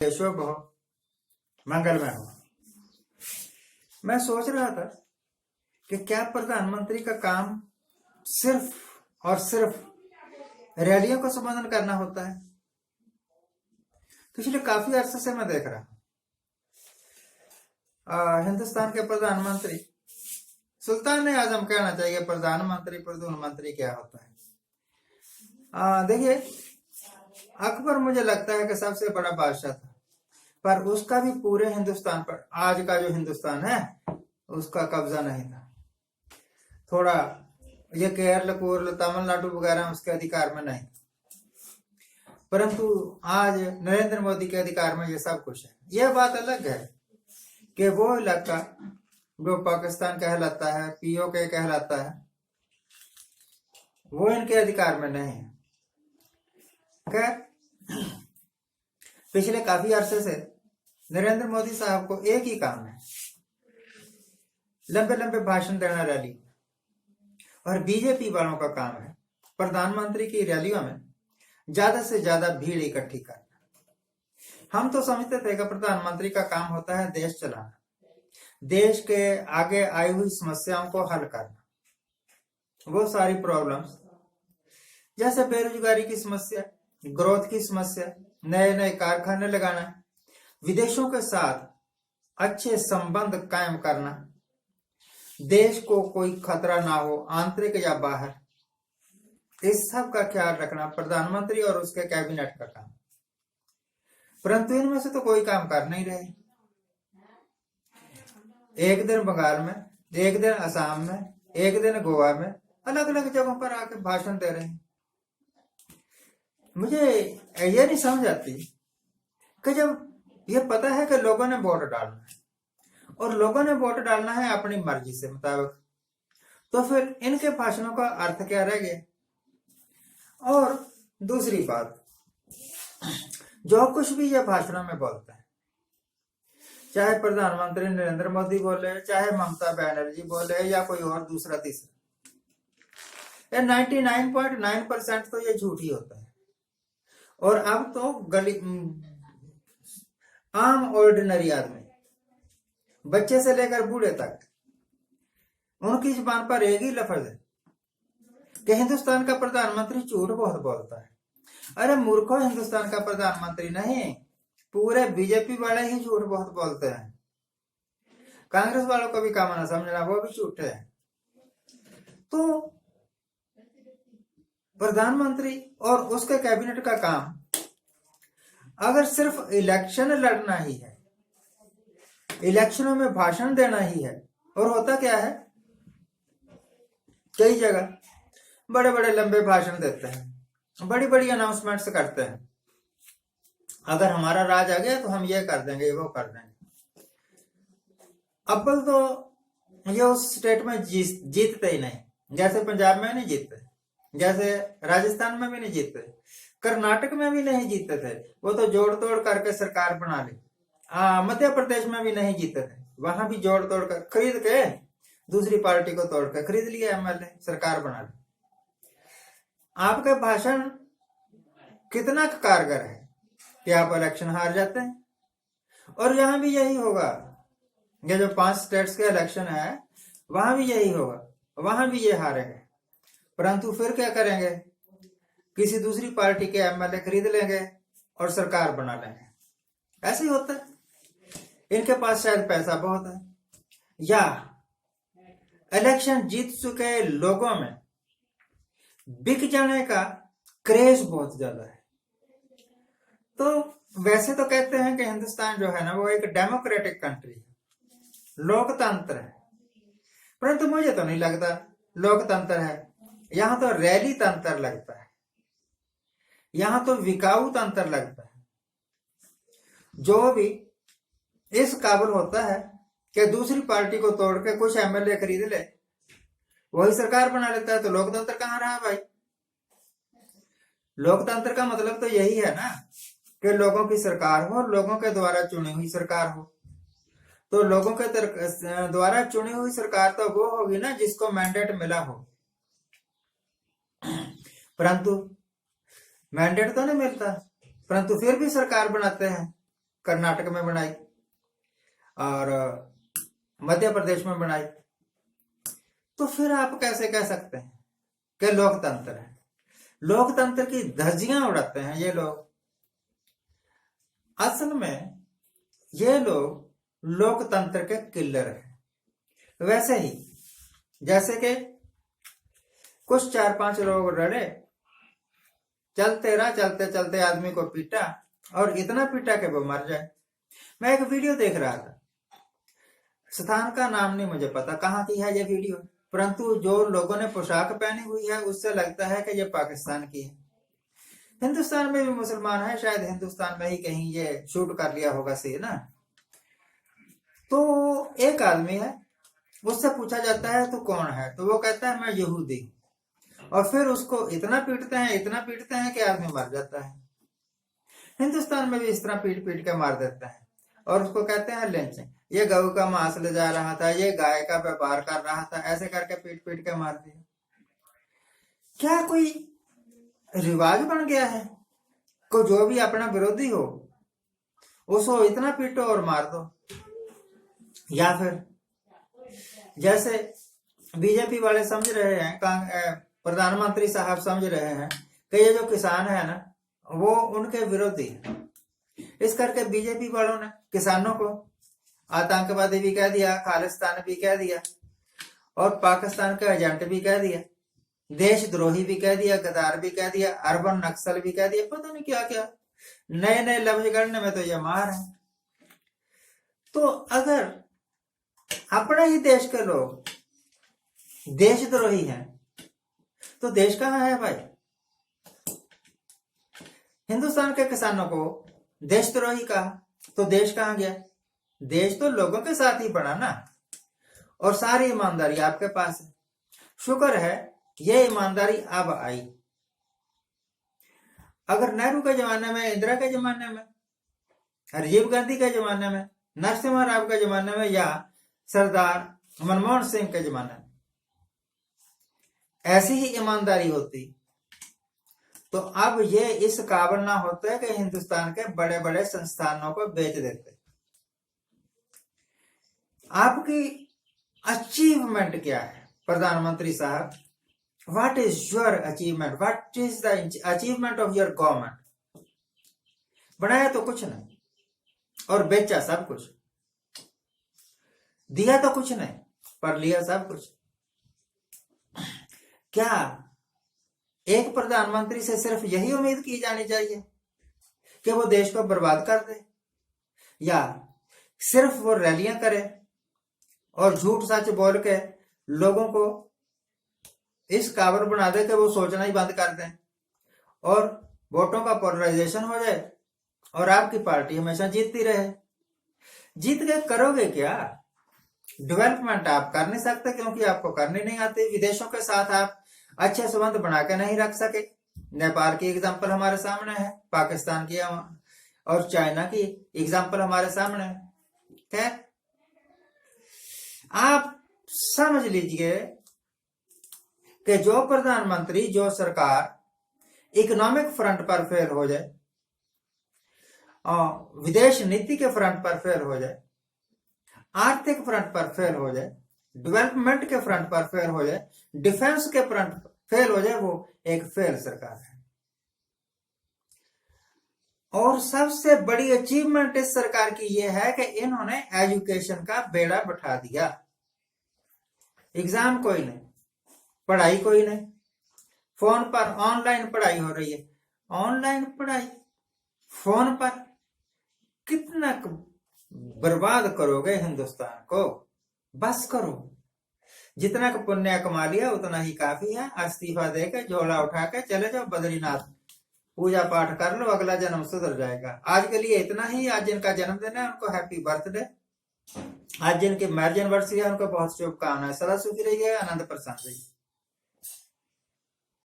शुभ हो, मंगलमय हो। मैं सोच रहा था कि क्या प्रधानमंत्री का काम सिर्फ और सिर्फ रैलियों को संबोधन करना होता है। पिछले काफी अरसे से मैं देख रहा हूं हिंदुस्तान के प्रधानमंत्री सुल्तान ए आजम कहना चाहिए, प्रधानमंत्री क्या होता है। देखिए, अकबर मुझे लगता है कि सबसे बड़ा बादशाह था, पर उसका भी पूरे हिंदुस्तान पर, आज का जो हिंदुस्तान है उसका कब्जा नहीं था। थोड़ा ये केरल पूर्ल तमिलनाडु वगैरह उसके अधिकार में नहीं, परंतु आज नरेंद्र मोदी के अधिकार में ये सब कुछ है। यह बात अलग है कि वो इलाका जो पाकिस्तान कहलाता है, पीओके कहलाता है, वो इनके अधिकार में नहीं है। खैर, पिछले काफी अरसे से नरेंद्र मोदी साहब को एक ही काम है, लंबे लंबे भाषण देना रैली, और बीजेपी वालों का काम है प्रधानमंत्री की रैलियों में ज्यादा से ज्यादा भीड़ इकट्ठी करना। हम तो समझते थे कि प्रधानमंत्री का काम होता है देश चलाना, देश के आगे आई हुई समस्याओं को हल करना, वो सारी प्रॉब्लम्स जैसे बेरोजगारी की समस्या, ग्रोथ की समस्या, नए नए कारखाने लगाना, विदेशों के साथ अच्छे संबंध कायम करना, देश को कोई खतरा ना हो आंतरिक या बाहर, इस सब का ख्याल रखना प्रधानमंत्री और उसके कैबिनेट का काम। परंतु इनमें से तो कोई काम कर नहीं रहे। एक दिन बंगाल में, एक दिन असम में, एक दिन गोवा में, अलग अलग जगहों पर आके भाषण दे रहे हैं। मुझे ये नहीं समझ आती कि जब ये पता है कि लोगों ने वोट डालना है और लोगों ने वोट डालना है अपनी मर्जी से मुताबिक, तो फिर इनके भाषणों का अर्थ क्या रह गया। और दूसरी बात, जो कुछ भी ये भाषणों में बोलते हैं, चाहे प्रधानमंत्री नरेंद्र मोदी बोले, चाहे ममता बनर्जी बोले, या कोई और दूसरा तीसरा, 99.9% तो ये झूठ ही होता है। और अब तो गली आम ऑर्डिनरी आदमी, बच्चे से लेकर बूढ़े तक, उनकी जुबान पर एक ही लफ्ज है कि हिंदुस्तान का प्रधानमंत्री झूठ बहुत बोलता है। अरे मूर्खो, हिंदुस्तान का प्रधानमंत्री नहीं, पूरे बीजेपी वाले ही झूठ बहुत बोलते हैं। कांग्रेस वालों को भी काम ना समझना, वो भी झूठे हैं। तो प्रधानमंत्री और उसके कैबिनेट का काम अगर सिर्फ इलेक्शन लड़ना ही है, इलेक्शनों में भाषण देना ही है, और होता क्या है, कई जगह बड़े बड़े लंबे भाषण देते हैं, बड़ी बड़ी अनाउंसमेंट्स करते हैं, अगर हमारा राज आ गया तो हम ये कर देंगे, वो कर देंगे। अव्वल तो ये उस स्टेट में जीतते ही नहीं, जैसे पंजाब में नहीं जीतते, जैसे राजस्थान में भी नहीं जीतते, कर्नाटक में भी नहीं जीतते थे, वो तो जोड़ तोड़ करके सरकार बना ली। मध्य प्रदेश में भी नहीं जीते थे, वहां भी जोड़ तोड़ कर खरीद के, दूसरी पार्टी को तोड़ कर खरीद लिया एमएलए, सरकार बना ली। आपका भाषण कितना कारगर है कि आप इलेक्शन हार जाते हैं। और यहां भी यही होगा, ये जो 5 स्टेट्स के इलेक्शन है वहां भी यही होगा, वहां भी ये हारेंगे। परंतु फिर क्या करेंगे, किसी दूसरी पार्टी के एमएलए खरीद लेंगे और सरकार बना लेंगे। ऐसे ही होता है, इनके पास शायद पैसा बहुत है, या इलेक्शन जीत चुके लोगों में बिक जाने का क्रेज बहुत ज्यादा है। तो वैसे तो कहते हैं कि हिंदुस्तान जो है ना, वो एक डेमोक्रेटिक कंट्री है, लोकतंत्र है, परंतु मुझे तो नहीं लगता लोकतंत्र है। यहां तो रैली तंत्र लगता है, यहां तो विकाऊ तंत्र लगता है। जो भी इस काबिल होता है कि दूसरी पार्टी को तोड़ के कुछ एमएलए खरीद ले, वही सरकार बना लेता है। तो लोकतंत्र कहां रहा भाई। लोकतंत्र का मतलब तो यही है ना कि लोगों की सरकार हो, लोगों के द्वारा चुनी हुई सरकार हो। तो लोगों के द्वारा चुनी हुई सरकार तो वो होगी ना जिसको मैंडेट मिला हो, परंतु मैंडेट तो नहीं मिलता, परंतु फिर भी सरकार बनाते हैं। कर्नाटक में बनाई और मध्य प्रदेश में बनाई, तो फिर आप कैसे कह सकते हैं कि लोकतंत्र है? लोकतंत्र की धज्जियां उड़ाते हैं ये लोग। असल में ये लोग लोकतंत्र के किलर हैं। वैसे ही जैसे कि कुछ 4-5 लोग रड़े, चलते रहा, चलते चलते आदमी को पीटा और इतना पीटा कि वो मर जाए। मैं एक वीडियो देख रहा था, स्थान का नाम नहीं मुझे पता कहाँ की है ये वीडियो, परंतु जो लोगों ने पोशाक पहनी हुई है उससे लगता है कि ये पाकिस्तान की है। हिंदुस्तान में भी मुसलमान है, शायद हिंदुस्तान में ही कहीं ये शूट कर लिया होगा सी ना। तो एक आदमी है, उससे पूछा जाता है तू कौन है, तो वो कहता है मैं यहूदी, और फिर उसको इतना पीटते हैं कि आदमी मर जाता है। हिंदुस्तान में भी इस तरह पीट पीट के मार देता है और उसको कहते हैं लिंचिंग। ये गऊ का मांस ले जा रहा था, ये गाय का व्यापार कर रहा था, ऐसे करके पीट पीट के मार दिया। क्या कोई रिवाज बन गया है को जो भी अपना विरोधी हो उसको इतना पीटो और मार दो? या फिर जैसे बीजेपी वाले समझ रहे हैं, प्रधानमंत्री साहब समझ रहे हैं कि ये जो किसान है ना वो उनके विरोधी है, इस करके बीजेपी वालों ने किसानों को आतंकवादी भी कह दिया, खालिस्तान भी कह दिया और पाकिस्तान का एजेंट भी कह दिया, देशद्रोही भी कह दिया, गद्दार भी कह दिया, अर्बन नक्सल भी कह दिया, पता नहीं क्या क्या नए नए लफ्ज गढ़ने में तो ये मार है। तो अगर अपने ही देश के लोग देशद्रोही हैं तो देश कहाँ है भाई? हिंदुस्तान के किसानों को देशद्रोही कहा तो देश कहाँ गया? देश तो लोगों के साथ ही बना ना, और सारी ईमानदारी आपके पास है। शुक्र है ये ईमानदारी अब आई। अगर नेहरू के जमाने में, इंदिरा के जमाने में, राजीव गांधी के जमाने में, नरसिम्हा राव के जमाने में या सरदार मनमोहन सिंह के जमाने में ऐसी ही ईमानदारी होती तो अब ये इस काबिल ना होते कि हिंदुस्तान के बड़े बड़े संस्थानों को बेच देते। आपकी अचीवमेंट क्या है प्रधानमंत्री साहब? What is your achievement? What is the achievement of your government? बनाया तो कुछ नहीं और बेचा सब कुछ, दिया तो कुछ नहीं पर लिया सब कुछ। क्या एक प्रधानमंत्री से सिर्फ यही उम्मीद की जानी चाहिए कि वो देश को बर्बाद कर दे, या सिर्फ वो रैलियां करे और झूठ सच बोल के लोगों को इस काबिल बना दे कि वो सोचना ही बंद कर दें और वोटों का पोलराइजेशन हो जाए और आपकी पार्टी हमेशा जीतती रहे? जीत के करोगे क्या? डेवलपमेंट आप कर नहीं सकते क्योंकि आपको करनी नहीं आती। विदेशों के साथ आप अच्छे संबंध बना के नहीं रख सके। नेपाल की एग्जांपल हमारे सामने है, पाकिस्तान की और चाइना की एग्जांपल हमारे सामने है। खैर, आप समझ लीजिए कि जो प्रधानमंत्री, जो सरकार इकोनॉमिक फ्रंट पर फेल हो जाए और विदेश नीति के फ्रंट पर फेल हो जाए, आर्थिक फ्रंट पर फेल हो जाए, डेवलपमेंट के फ्रंट पर फेल हो जाए, डिफेंस के फ्रंट पर फेल हो जाए, वो एक फेल सरकार है। और सबसे बड़ी अचीवमेंट इस सरकार की यह है कि इन्होंने एजुकेशन का बेड़ा बैठा दिया। एग्जाम कोई नहीं, पढ़ाई कोई नहीं, फोन पर ऑनलाइन पढ़ाई हो रही है। ऑनलाइन पढ़ाई फोन पर कितना बर्बाद करोगे हिंदुस्तान को? बस करो, जितना पुण्य कमा लिया उतना ही काफी है। इस्तीफा देके झोला उठा के चले जाओ बद्रीनाथ, पूजा पाठ कर लो, अगला जन्म सुधर जाएगा। आज के लिए इतना ही। आज जिनका जन्मदिन है उनको हैप्पी बर्थडे। आज जिनकी मैरिज एनिवर्सरी है उनको बहुत शुभकामनाएं। सदा सुखी रहिए, आनंद प्रसन्न रहिए।